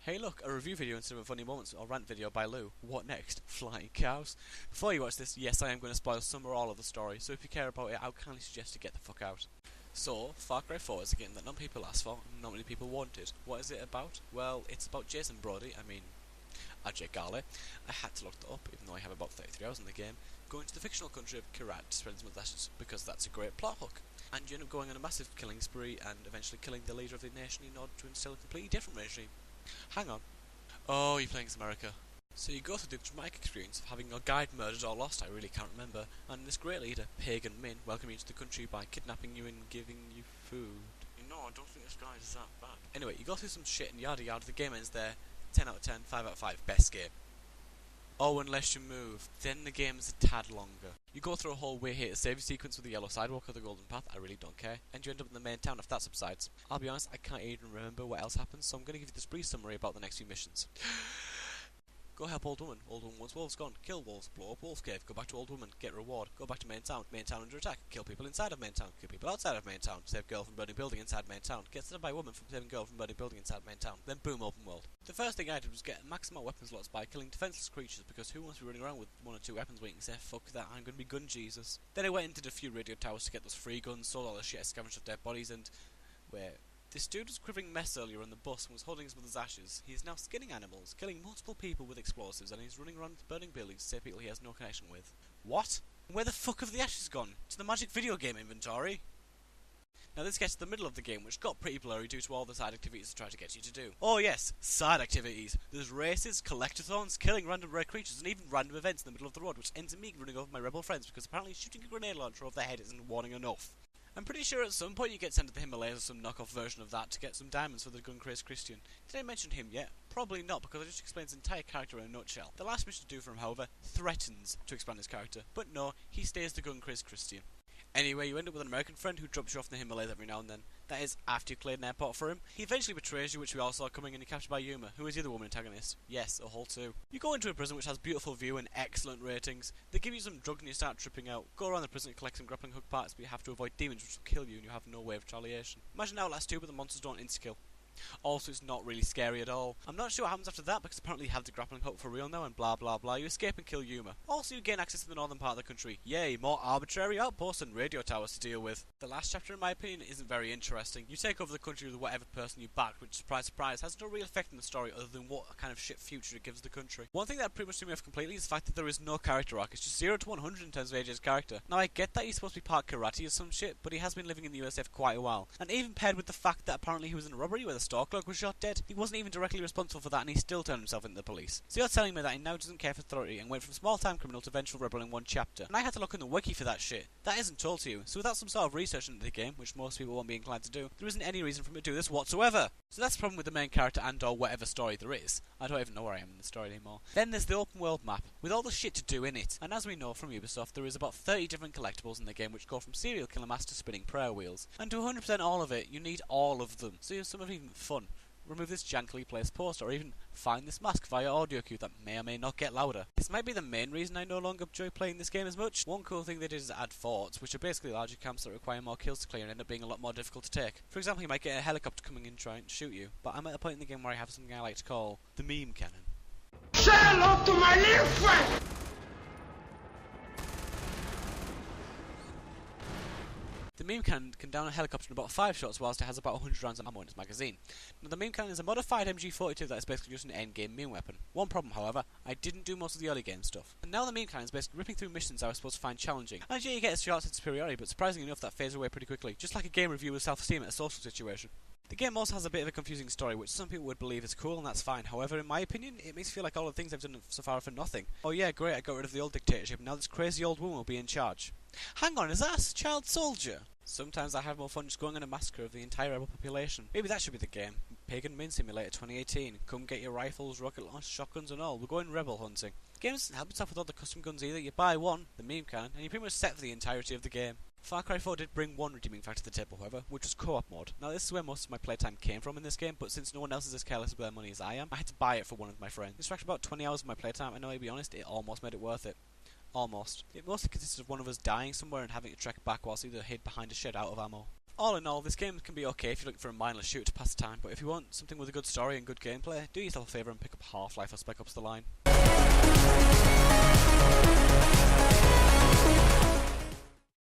Hey look, a review video instead of a funny moments or rant video by Lou. What next? Flying cows? Before you watch this, yes I am going to spoil some or all of the story, so if you care about it I would kindly suggest you get the fuck out. So, Far Cry 4 is a game that not many people asked for, and not many people wanted. What is it about? Well, it's about Jason Brody, Ajay Ghale. I had to look that up, even though I have about 33 hours in the game, going to the fictional country of Kirat to spread his mustaches, because that's a great plot hook. And you end up going on a massive killing spree, and eventually killing the leader of the nation in order to instill a completely different regime. Hang on. Oh, you're playing as America. So you go through the dramatic experience of having your guide murdered or lost, I really can't remember, and this great leader, Pagan Min, welcoming you to the country by kidnapping you and giving you food. No, I don't think this guy is that bad. Anyway, you go through some shit and yada yada, the game ends there. 10 out of 10, 5 out of 5, best game. Oh, unless you move, then the game is a tad longer. You go through a whole way here to save your sequence with the yellow sidewalk or the golden path, I really don't care, and you end up in the main town if that subsides. I'll be honest, I can't even remember what else happens, so I'm going to give you this brief summary about the next few missions. Go help old woman wants wolves gone, kill wolves, blow up wolf cave, go back to old woman, get reward, go back to main town under attack, kill people inside of main town, kill people outside of main town, save girl from burning building inside main town, get stabbed by woman from saving girl from burning building inside main town, then boom, open world. The first thing I did was get maximum weapon slots by killing defenseless creatures, because who wants to be running around with 1 or 2 weapons where you can say fuck that, I'm gonna be gun Jesus. Then I went and did a few radio towers to get those free guns, sold all the shit I scavenged off dead bodies, and this dude was quivering mess earlier on the bus and was holding his mother's ashes. He is now skinning animals, killing multiple people with explosives, and he's running around burning buildings to save people he has no connection with. What? Where the fuck have the ashes gone? To the magic video game inventory? Now this gets to the middle of the game, which got pretty blurry due to all the side activities to try to get you to do. Oh yes, side activities. There's races, collectathons, killing random rare creatures, and even random events in the middle of the road, which ends in me running over my rebel friends, because apparently shooting a grenade launcher over their head isn't warning enough. I'm pretty sure at some point you get sent to the Himalayas or some knockoff version of that to get some diamonds for the gun crazed Christian. Did I mention him yet? Probably not, because I just explained his entire character in a nutshell. The last mission to do for him, however, threatens to expand his character, but no, he stays the gun crazed Christian. Anyway, you end up with an American friend who drops you off in the Himalayas every now and then. That is, after you cleared an airport for him. He eventually betrays you, which we all saw coming, and you're captured by Yuma, who is the other woman antagonist. Yes, a whole 2. You go into a prison which has beautiful view and excellent ratings. They give you some drugs and you start tripping out. Go around the prison and collect some grappling hook parts, but you have to avoid demons which will kill you and you have no way of retaliation. Imagine Outlast 2, but the monsters don't insta-kill. Also, it's not really scary at all. I'm not sure what happens after that, because apparently you have the grappling hook for real now and blah blah blah. You escape and kill Yuma. Also, you gain access to the northern part of the country. Yay, more arbitrary outposts and radio towers to deal with. The last chapter, in my opinion, isn't very interesting. You take over the country with whatever person you backed, which, surprise surprise, has no real effect on the story other than what kind of shit future it gives the country. One thing that pretty much threw me off completely is the fact that there is no character arc. It's just 0 to 100 in terms of AJ's character. Now, I get that he's supposed to be part karate or some shit, but he has been living in the USA for quite a while. And even paired with the fact that apparently he was in a robbery where the store clerk was shot dead, he wasn't even directly responsible for that and he still turned himself into the police. So you're telling me that he now doesn't care for authority and went from small-time criminal to vengeful rebel in 1 chapter. And I had to look in the wiki for that shit. That isn't told to you. So without some sort of research into the game, which most people won't be inclined to do, there isn't any reason for me to do this whatsoever. So that's the problem with the main character and or whatever story there is. I don't even know where I am in the story anymore. Then there's the open world map, with all the shit to do in it. And as we know from Ubisoft, there is about 30 different collectibles in the game which go from serial killer mass to spinning prayer wheels. And to 100% all of it, you need all of them. So some of even fun. Remove this jankily placed poster, or even find this mask via audio cue that may or may not get louder. This might be the main reason I no longer enjoy playing this game as much. One cool thing they did is add forts, which are basically larger camps that require more kills to clear and end up being a lot more difficult to take. For example, you might get a helicopter coming in trying to shoot you, but I'm at a point in the game where I have something I like to call the meme cannon. Say hello to my little friend! The meme cannon can down a helicopter in about 5 shots whilst it has about 100 rounds of ammo in its magazine. Now the meme cannon is a modified MG42 that is basically just an endgame meme weapon. One problem however, I didn't do most of the early game stuff. And now the meme cannon is basically ripping through missions I was supposed to find challenging. And yeah, you get a short sense of superiority, but surprisingly enough that fades away pretty quickly, just like a game review with self-esteem at a social situation. The game also has a bit of a confusing story, which some people would believe is cool, and that's fine. However, in my opinion, it makes me feel like all the things I've done so far are for nothing. Oh yeah, great, I got rid of the old dictatorship, and now this crazy old woman will be in charge. Hang on, is that a child soldier? Sometimes I have more fun just going on a massacre of the entire rebel population. Maybe that should be the game. Pagan Min Simulator 2018. Come get your rifles, rocket launch, shotguns and all. We're going rebel hunting. The game doesn't help itself with all the custom guns either. You buy one, the meme cannon, and you're pretty much set for the entirety of the game. Far Cry 4 did bring one redeeming factor to the table, however, which was co-op mode. Now this is where most of my playtime came from in this game, but since no one else is as careless with their money as I am, I had to buy it for one of my friends. This racked about 20 hours of my playtime, and I'll be honest, it almost made it worth it. Almost. It mostly consisted of one of us dying somewhere and having to trek back whilst either hid behind a shed out of ammo. All in all, this game can be okay if you're looking for a mindless shooter to pass the time, but if you want something with a good story and good gameplay, do yourself a favour and pick up Half-Life or Spec Ops: The Line.